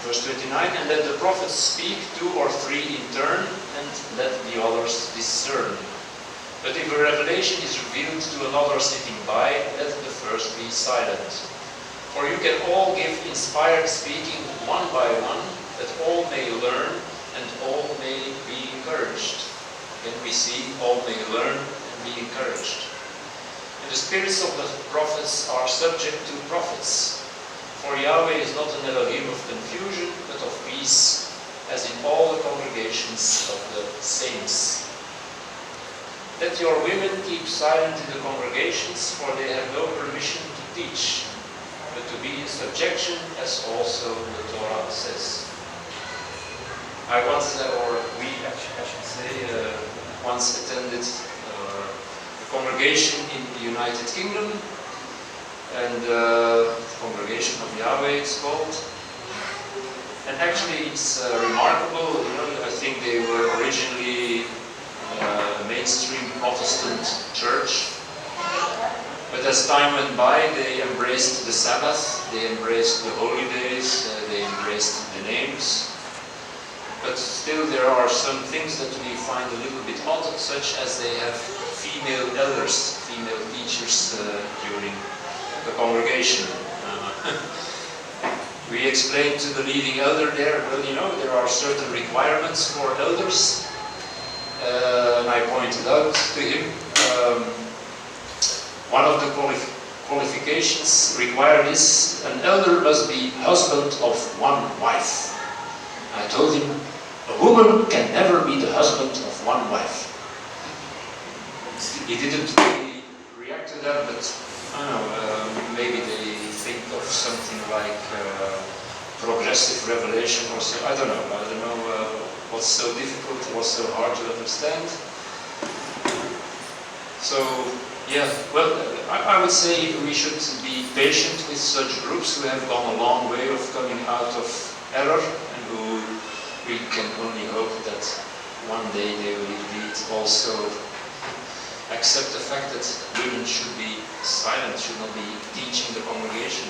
Verse 29, and let the prophets speak 2 or 3 in turn, and let the others discern. But if a revelation is revealed to another sitting by, let the first be silent. For you can all give inspired speaking one by one, that all may learn and all may be encouraged. Then we see all may learn and be encouraged. And the spirits of the prophets are subject to prophets. For Yahweh is not an Elohim of confusion, but of peace, as in all the congregations of the saints. Let your women keep silent in the congregations, for they have no permission to teach, but to be in subjection, as also the Torah says. I once, or we, I should say, once attended a congregation in the United Kingdom, and the congregation of Yahweh it's called. And actually it's remarkable, I think they were originally a mainstream Protestant church. But as time went by, they embraced the Sabbath, they embraced the holy days, they embraced the names. But still there are some things that we find a little bit odd, such as they have female elders, female teachers during the congregation. We explained to the leading elder there, well, there are certain requirements for elders. And I pointed out to him, one of the qualifications required is an elder must be husband of one wife. I told him, a woman can never be the husband of one wife. He didn't really react to that, but I don't know, maybe they think of something like progressive revelation or so. I don't know what's so difficult, what's so hard to understand. So, yeah, well, I would say we should be patient with such groups who have gone a long way of coming out of error, and who we can only hope that one day they will indeed also accept the fact that women should be silent, should not be teaching the congregation.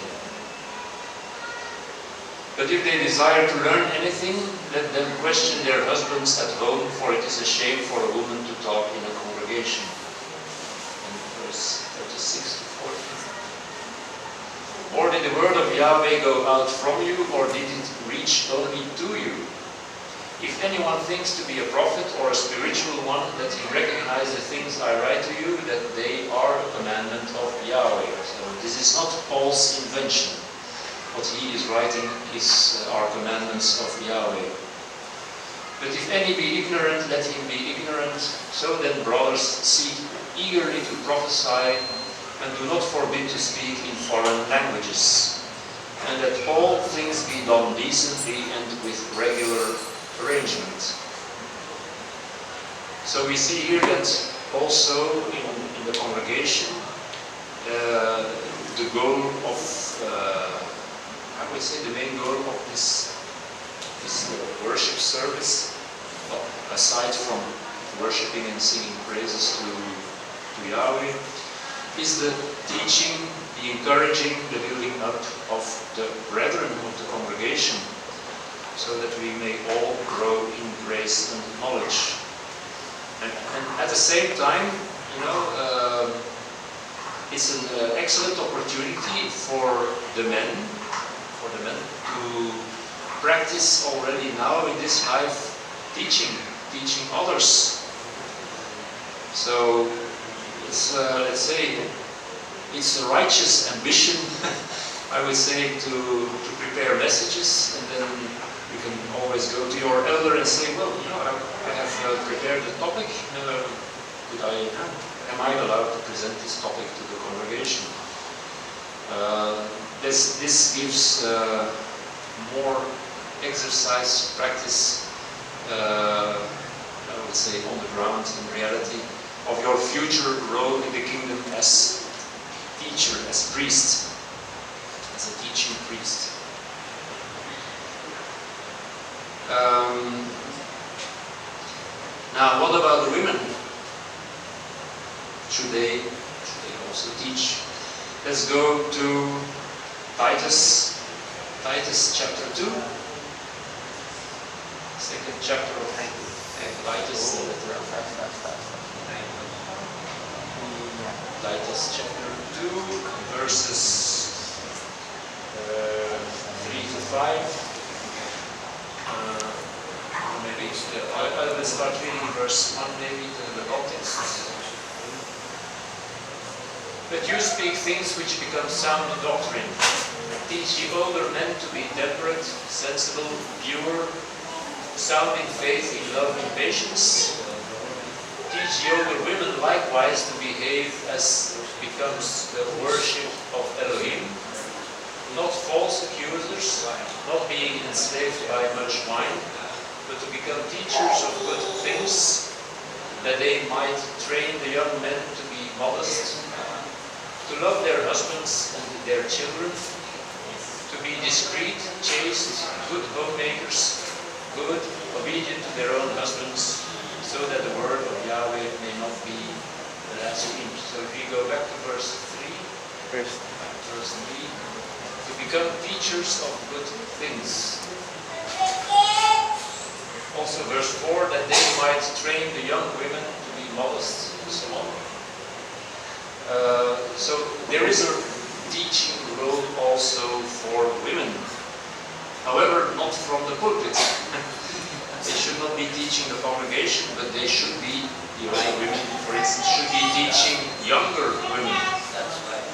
But if they desire to learn anything, let them question their husbands at home, for it is a shame for a woman to talk in a congregation. And verse 36 to 40. Or did the word of Yahweh go out from you, or did it reach only to you? If anyone thinks to be a prophet or a spiritual one, let him recognize the things I write to you, that they are a commandment of Yahweh. So this is not Paul's invention. What he is writing is our commandments of Yahweh. But if any be ignorant, let him be ignorant. So then, brothers, seek eagerly to prophesy, and do not forbid to speak in foreign languages. And let all things be done decently and with regular arrangement. So we see here that also in the congregation, the goal of, I would say the main goal of this worship service, aside from worshiping and singing praises to Yahweh, is the teaching, the encouraging, the building up of the brethren of the congregation, so that we may all grow in grace and knowledge. And at the same time, it's an excellent opportunity for the men to practice already now in this life teaching others. So it's let's say it's a righteous ambition, I would say, to prepare messages, and then you can always go to your elder and say, well, I have prepared the topic. Am I allowed to present this topic to the congregation? This gives more exercise, practice, I would say, on the ground, in reality, of your future role in the kingdom as teacher, as priest, as a teaching priest. Now, what about the women? Should they also teach? Let's go to Titus chapter 2. second chapter of Titus. Titus chapter 2, verses 3 to 5. Maybe I will start reading verse 1, maybe the context. But you speak things which become sound doctrine. Teach ye older men to be temperate, sensible, pure, sound in faith, in love, in patience. Teach ye older women likewise to behave as becomes the worship of Elohim, not false accusers, not being enslaved by much wine, but to become teachers of good things, that they might train the young men to be modest, to love their husbands and their children, to be discreet, chaste, good homemakers, good, obedient to their own husbands, so that the word of Yahweh may not be blasphemed. So if we go back to verse 3, verse 3, to become teachers of good things. Also verse 4, that they might train the young women to be modest, and so on. So there is a teaching role also for women. However, not from the pulpit. They should not be teaching the congregation, but they should be, the older women, for instance, should be teaching younger women. That's right.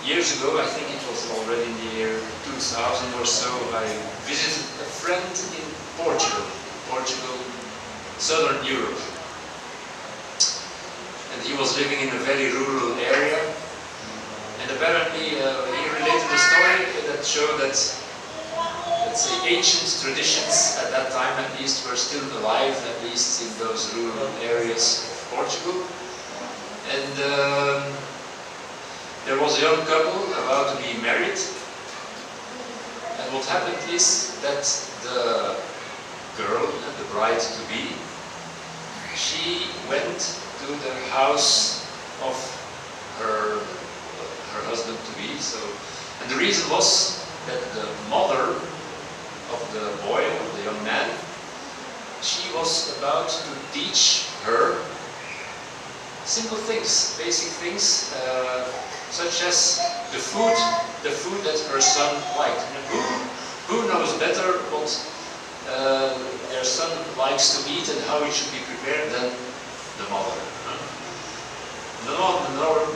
Years ago, I think it was already in the year 2000 or so, I visited a friend in Portugal, southern Europe. And he was living in a very rural area. And apparently he related a story that showed that, let's say, ancient traditions at that time at least were still alive, at least in those rural areas of Portugal. And there was a young couple about to be married. And what happened is that the girl, the bride-to-be, she went to the house of her husband-to-be. And the reason was that the mother of the boy, of the young man, she was about to teach her simple things, basic things, such as the food that her son liked. And who knows better what their son likes to eat and how it should be prepared than the mother. The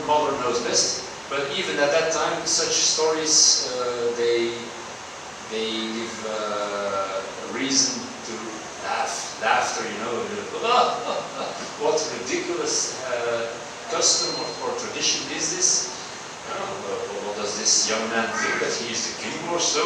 mother knows best, but even at that time, such stories they give a reason to laughter, you know. What ridiculous custom or tradition is this? What does this young man think, that he is the king or so?